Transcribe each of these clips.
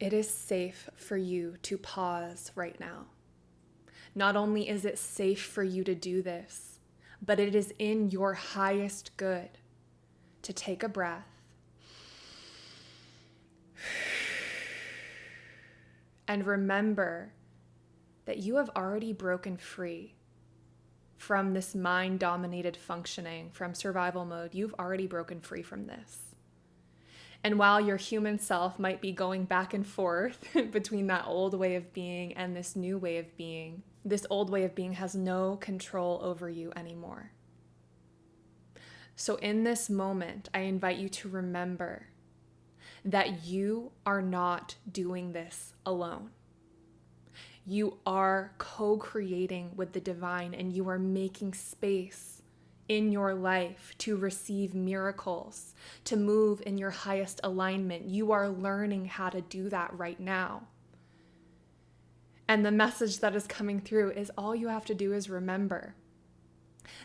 It is safe for you to pause right now. Not only is it safe for you to do this, but it is in your highest good to take a breath and remember that you have already broken free from this mind-dominated functioning, from survival mode. You've already broken free from this. And while your human self might be going back and forth between that old way of being and this new way of being, this old way of being has no control over you anymore. So in this moment, I invite you to remember that you are not doing this alone. You are co-creating with the divine, and you are making space in your life to receive miracles, to move in your highest alignment. You are learning how to do that right now. And the message that is coming through is all you have to do is remember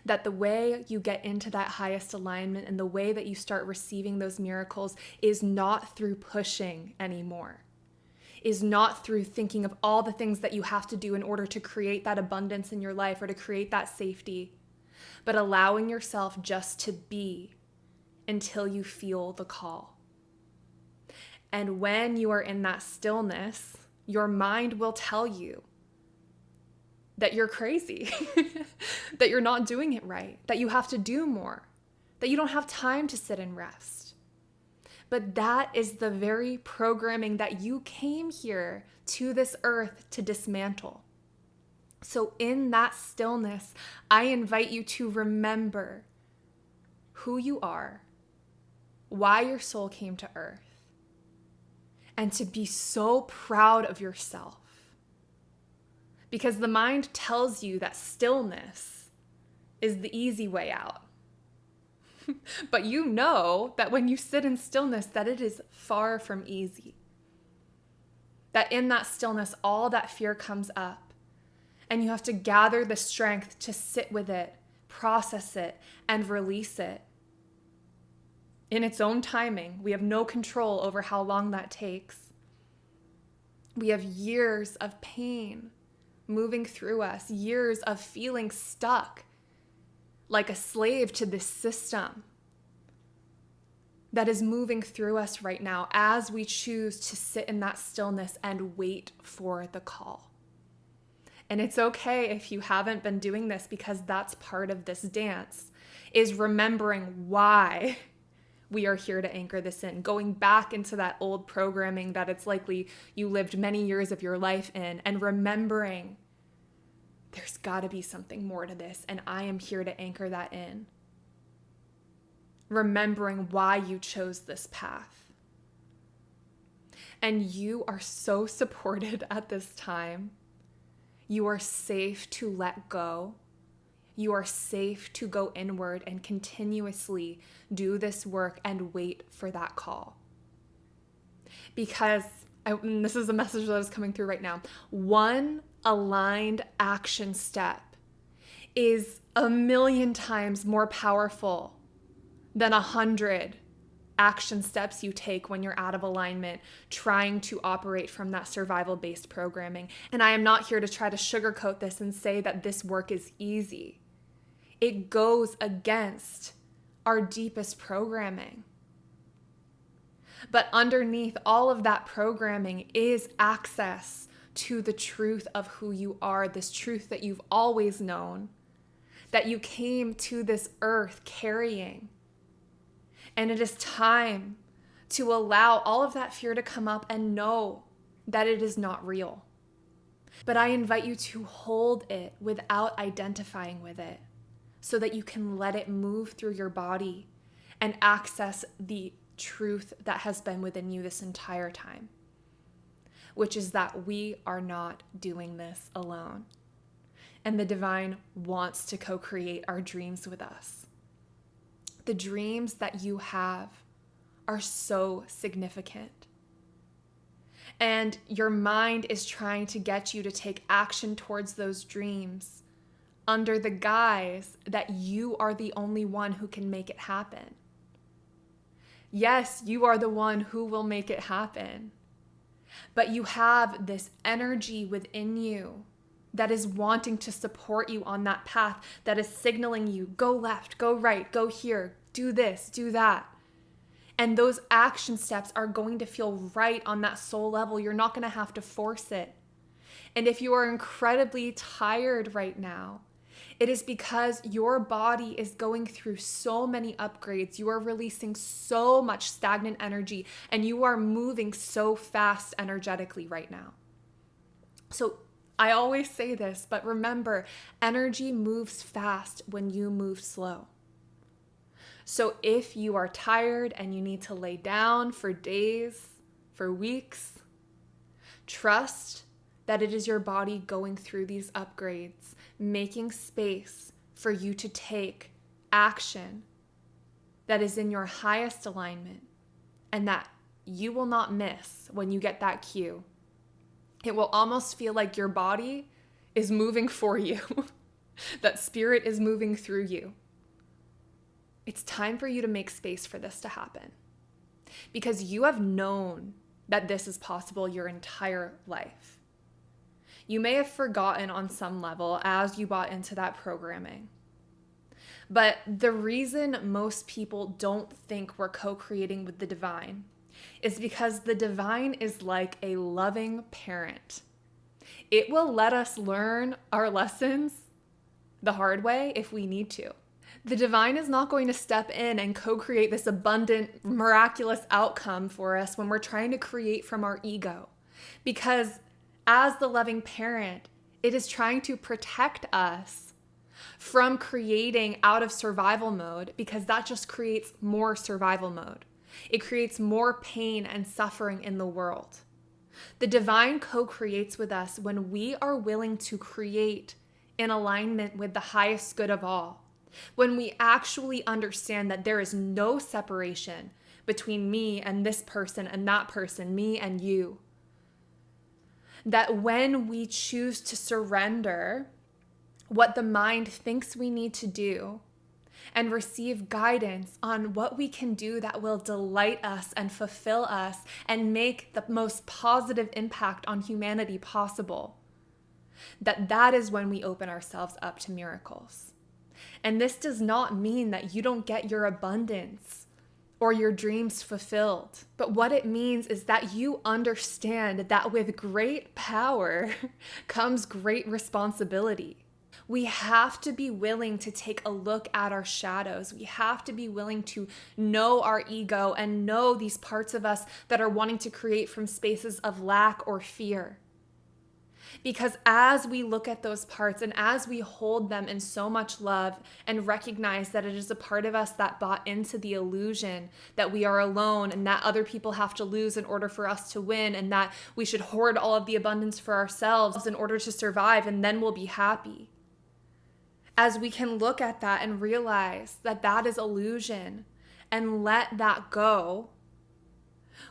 that the way you get into that highest alignment and the way that you start receiving those miracles is not through pushing anymore, is not through thinking of all the things that you have to do in order to create that abundance in your life or to create that safety, but allowing yourself just to be until you feel the call. And when you are in that stillness, your mind will tell you that you're crazy, that you're not doing it right, that you have to do more, that you don't have time to sit and rest. But that is the very programming that you came here to this earth to dismantle. So in that stillness, I invite you to remember who you are, why your soul came to earth, and to be so proud of yourself. Because the mind tells you that stillness is the easy way out. But you know that when you sit in stillness, that it is far from easy. That in that stillness, all that fear comes up. And you have to gather the strength to sit with it, process it, and release it. In its own timing, we have no control over how long that takes. We have years of pain moving through us, years of feeling stuck like a slave to this system that is moving through us right now as we choose to sit in that stillness and wait for the call. And it's okay if you haven't been doing this, because that's part of this dance, is remembering why we are here to anchor this in, going back into that old programming that it's likely you lived many years of your life in, and remembering there's got to be something more to this, and I am here to anchor that in. Remembering why you chose this path. And you are so supported at this time. You are safe to let go. You are safe to go inward and continuously do this work and wait for that call. Because, and this is a message that is coming through right now, one aligned action step is 1,000,000 times more powerful than 100 action steps you take when you're out of alignment, trying to operate from that survival-based programming. And I am not here to try to sugarcoat this and say that this work is easy. It goes against our deepest programming. But underneath all of that programming is access to the truth of who you are, this truth that you've always known, that you came to this earth carrying. And it is time to allow all of that fear to come up and know that it is not real. But I invite you to hold it without identifying with it, so that you can let it move through your body and access the truth that has been within you this entire time, which is that we are not doing this alone. And the divine wants to co-create our dreams with us. The dreams that you have are so significant. And your mind is trying to get you to take action towards those dreams under the guise that you are the only one who can make it happen. Yes, you are the one who will make it happen. but you have this energy within you that is wanting to support you on that path, that is signaling you, go left, go right, go here, do this, do that. And those action steps are going to feel right on that soul level. You're not going to have to force it. And if you are incredibly tired right now, it is because your body is going through so many upgrades. You are releasing so much stagnant energy, and you are moving so fast energetically right now. So I always say this, but remember, energy moves fast when you move slow. So if you are tired and you need to lay down for days, for weeks, trust that it is your body going through these upgrades, making space for you to take action that is in your highest alignment and that you will not miss when you get that cue. It will almost feel like your body is moving for you, that spirit is moving through you. It's time for you to make space for this to happen because you have known that this is possible your entire life. You may have forgotten on some level as you bought into that programming. But the reason most people don't think we're co-creating with the divine is because the divine is like a loving parent. It will let us learn our lessons the hard way if we need to. The divine is not going to step in and co-create this abundant, miraculous outcome for us when we're trying to create from our ego. Because as the loving parent, it is trying to protect us from creating out of survival mode, because that just creates more survival mode. It creates more pain and suffering in the world. The divine co-creates with us when we are willing to create in alignment with the highest good of all. When we actually understand that there is no separation between me and this person and that person, me and you. That when we choose to surrender what the mind thinks we need to do and receive guidance on what we can do that will delight us and fulfill us and make the most positive impact on humanity possible, that is when we open ourselves up to miracles. And this does not mean that you don't get your abundance or your dreams fulfilled. But what it means is that you understand that with great power comes great responsibility. We have to be willing to take a look at our shadows. We have to be willing to know our ego and know these parts of us that are wanting to create from spaces of lack or fear. Because as we look at those parts and as we hold them in so much love and recognize that it is a part of us that bought into the illusion that we are alone and that other people have to lose in order for us to win and that we should hoard all of the abundance for ourselves in order to survive and then we'll be happy. As we can look at that and realize that that is illusion and let that go,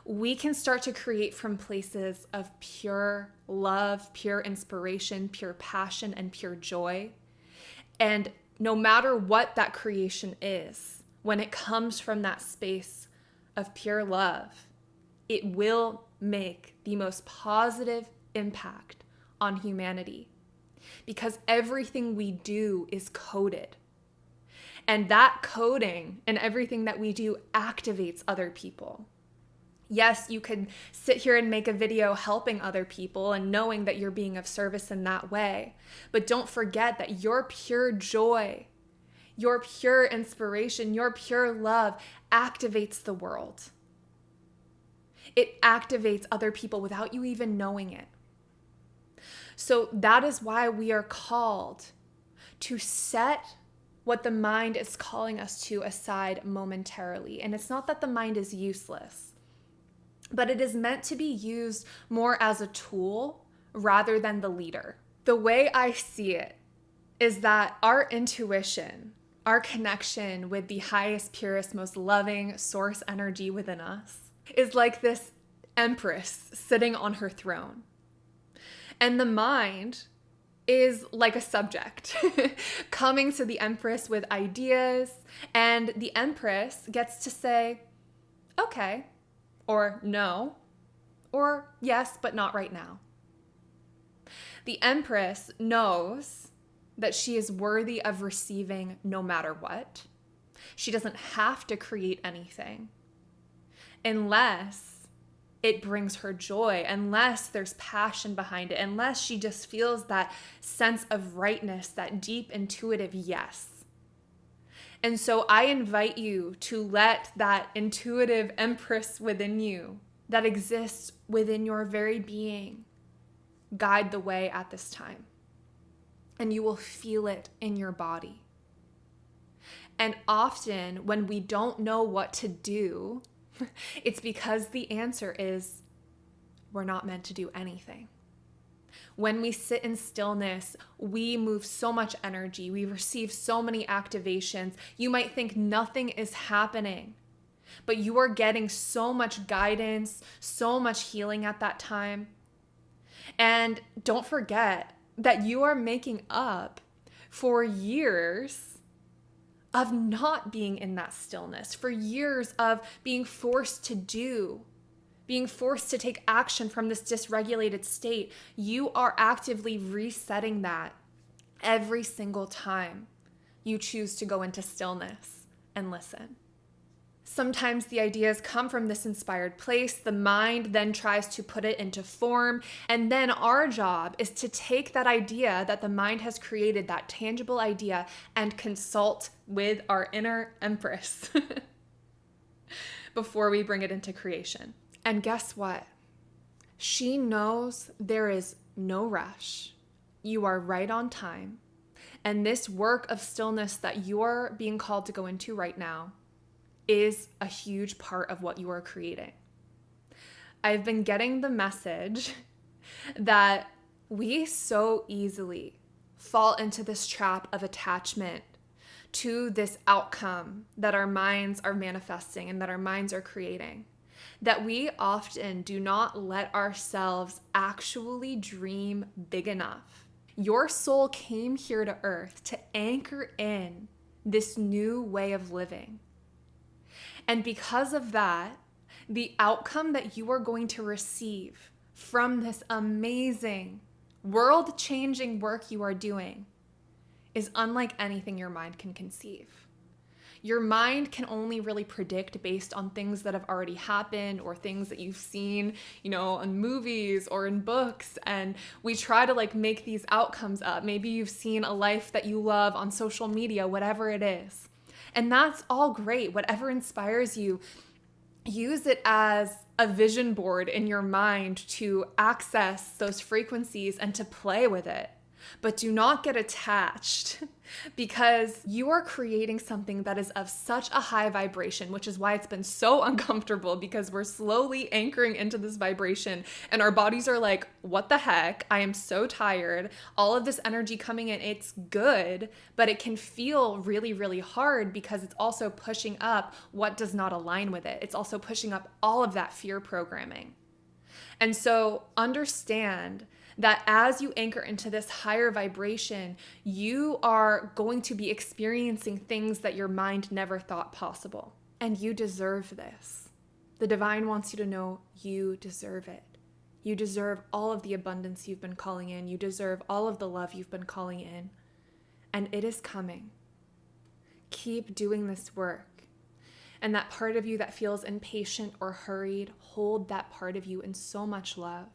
we can start to create from places of pure love, pure inspiration, pure passion, and pure joy. And no matter what that creation is, when it comes from that space of pure love, it will make the most positive impact on humanity. Because everything we do is coded. And that coding and everything that we do activates other people. Yes, you could sit here and make a video helping other people and knowing that you're being of service in that way. But don't forget that your pure joy, your pure inspiration, your pure love activates the world. It activates other people without you even knowing it. So that is why we are called to set what the mind is calling us to aside momentarily. And it's not that the mind is useless, but it is meant to be used more as a tool rather than the leader. The way I see it is that our intuition, our connection with the highest, purest, most loving source energy within us is like this empress sitting on her throne. And the mind is like a subject coming to the empress with ideas, and the empress gets to say, okay, or no, Or yes, but not right now. The Empress knows that she is worthy of receiving no matter what. She doesn't have to create anything unless it brings her joy, unless there's passion behind it, unless she just feels that sense of rightness, that deep intuitive yes. And so I invite you to let that intuitive Empress within you that exists within your very being guide the way at this time. And you will feel it in your body. And often when we don't know what to do, it's because the answer is we're not meant to do anything. When we sit in stillness, we move so much energy. We receive so many activations. You might think nothing is happening, but you are getting so much guidance, so much healing at that time. And don't forget that you are making up for years of not being in that stillness, for years of being forced to do, being forced to take action from this dysregulated state. You are actively resetting that every single time you choose to go into stillness and listen. Sometimes the ideas come from this inspired place. The mind then tries to put it into form. And then our job is to take that idea that the mind has created, that tangible idea, and consult with our inner Empress before we bring it into creation. And guess what? She knows there is no rush. You are right on time. And this work of stillness that you're being called to go into right now is a huge part of what you are creating. I've been getting the message that we so easily fall into this trap of attachment to this outcome that our minds are manifesting and that our minds are creating, that we often do not let ourselves actually dream big enough. Your soul came here to earth to anchor in this new way of living. And because of that, the outcome that you are going to receive from this amazing, world-changing work you are doing is unlike anything your mind can conceive. Your mind can only really predict based on things that have already happened or things that you've seen, on movies or in books. And we try to make these outcomes up. Maybe you've seen a life that you love on social media, whatever it is. And that's all great. Whatever inspires you, use it as a vision board in your mind to access those frequencies and to play with it. But do not get attached because you are creating something that is of such a high vibration, which is why it's been so uncomfortable, because we're slowly anchoring into this vibration and our bodies are like, what the heck? I am so tired. All of this energy coming in, it's good, but it can feel really, really hard because it's also pushing up what does not align with it. It's also pushing up all of that fear programming. And so understand that as you anchor into this higher vibration, you are going to be experiencing things that your mind never thought possible. And you deserve this. The divine wants you to know you deserve it. You deserve all of the abundance you've been calling in. You deserve all of the love you've been calling in. And it is coming. Keep doing this work. And that part of you that feels impatient or hurried, hold that part of you in so much love.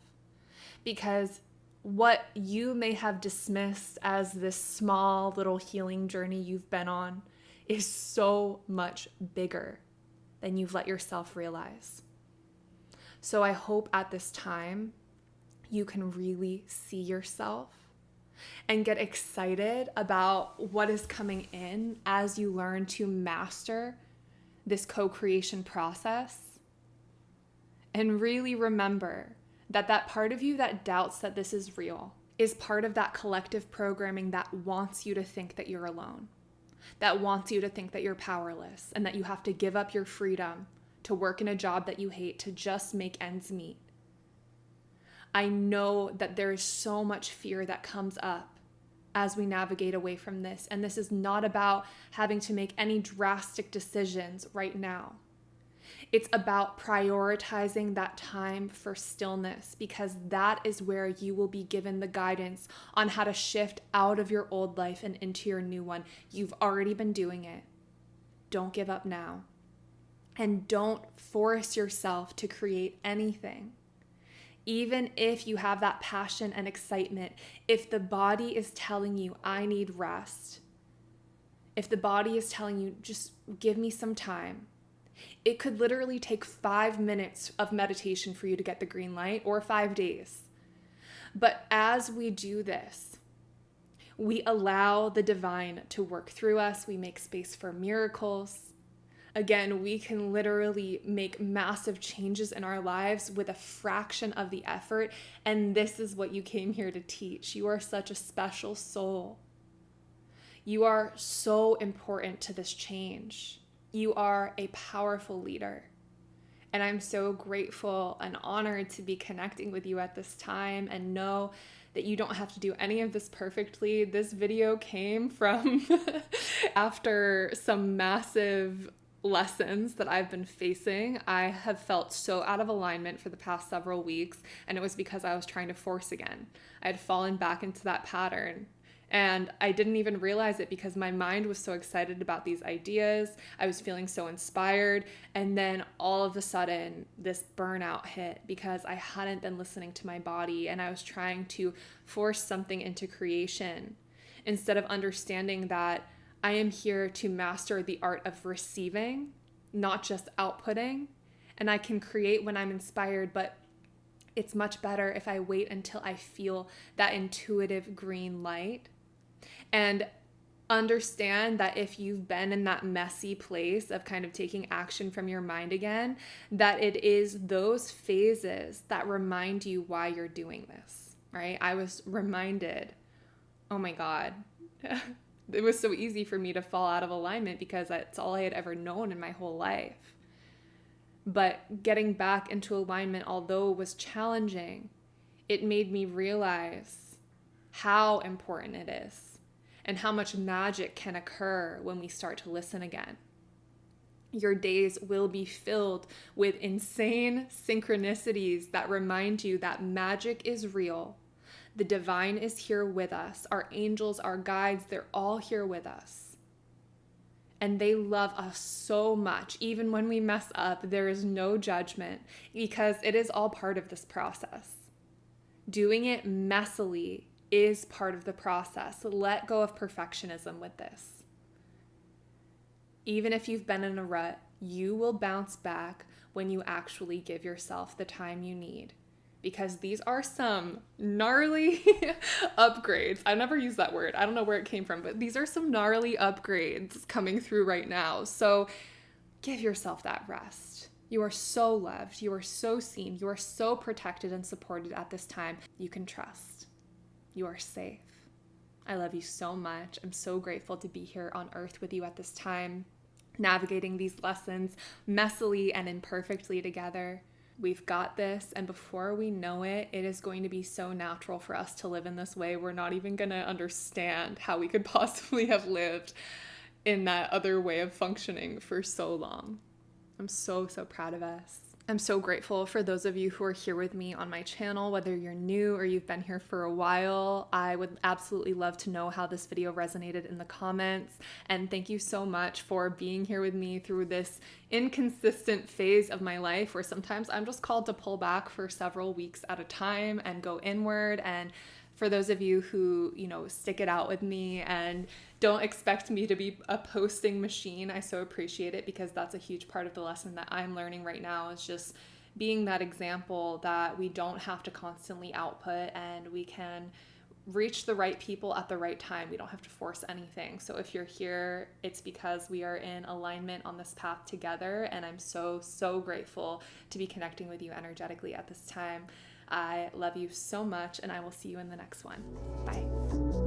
Because what you may have dismissed as this small little healing journey you've been on is so much bigger than you've let yourself realize. So I hope at this time you can really see yourself and get excited about what is coming in as you learn to master this co-creation process. And really remember that part of you that doubts that this is real is part of that collective programming that wants you to think that you're alone, that wants you to think that you're powerless and that you have to give up your freedom to work in a job that you hate to just make ends meet. I know that there is so much fear that comes up as we navigate away from this, and this is not about having to make any drastic decisions right now. It's about prioritizing that time for stillness, because that is where you will be given the guidance on how to shift out of your old life and into your new one. You've already been doing it. Don't give up now. And don't force yourself to create anything. Even if you have that passion and excitement, if the body is telling you, I need rest, if the body is telling you, just give me some time, it could literally take 5 minutes of meditation for you to get the green light, or 5 days. But as we do this, we allow the divine to work through us. We make space for miracles. Again, we can literally make massive changes in our lives with a fraction of the effort. And this is what you came here to teach. You are such a special soul. You are so important to this change. You are a powerful leader. And I'm so grateful and honored to be connecting with you at this time, and know that you don't have to do any of this perfectly. This video came from after some massive lessons that I've been facing. I have felt so out of alignment for the past several weeks, and it was because I was trying to force again. I had fallen back into that pattern, and I didn't even realize it because my mind was so excited about these ideas. I was feeling so inspired, and then all of a sudden this burnout hit because I hadn't been listening to my body, and I was trying to force something into creation instead of understanding that I am here to master the art of receiving, not just outputting. And I can create when I'm inspired, but it's much better if I wait until I feel that intuitive green light. And understand that if you've been in that messy place of kind of taking action from your mind again, that it is those phases that remind you why you're doing this, right? I was reminded, oh my God, it was so easy for me to fall out of alignment because that's all I had ever known in my whole life. But getting back into alignment, although it was challenging, it made me realize how important it is and how much magic can occur when we start to listen again. Your days will be filled with insane synchronicities that remind you that magic is real. The divine is here with us. Our angels, our guides, they're all here with us. And they love us so much. Even when we mess up, there is no judgment because it is all part of this process. Doing it messily is part of the process. Let go of perfectionism with this. Even if you've been in a rut, you will bounce back when you actually give yourself the time you need. Because these are some gnarly upgrades. I never use that word. I don't know where it came from, but these are some gnarly upgrades coming through right now. So give yourself that rest. You are so loved. You are so seen. You are so protected and supported at this time. You can trust. You are safe. I love you so much. I'm so grateful to be here on earth with you at this time, navigating these lessons messily and imperfectly together. We've got this, and before we know it, it is going to be so natural for us to live in this way. We're not even going to understand how we could possibly have lived in that other way of functioning for so long. I'm so proud of us. I'm so grateful for those of you who are here with me on my channel, whether you're new or you've been here for a while. I would absolutely love to know how this video resonated in the comments. And thank you so much for being here with me through this inconsistent phase of my life where sometimes I'm just called to pull back for several weeks at a time and go inward. And for those of you who, stick it out with me and don't expect me to be a posting machine, I so appreciate it, because that's a huge part of the lesson that I'm learning right now, is just being that example that we don't have to constantly output and we can reach the right people at the right time. We don't have to force anything. So if you're here, it's because we are in alignment on this path together, and I'm so grateful to be connecting with you energetically at this time. I love you so much, and I will see you in the next one. Bye.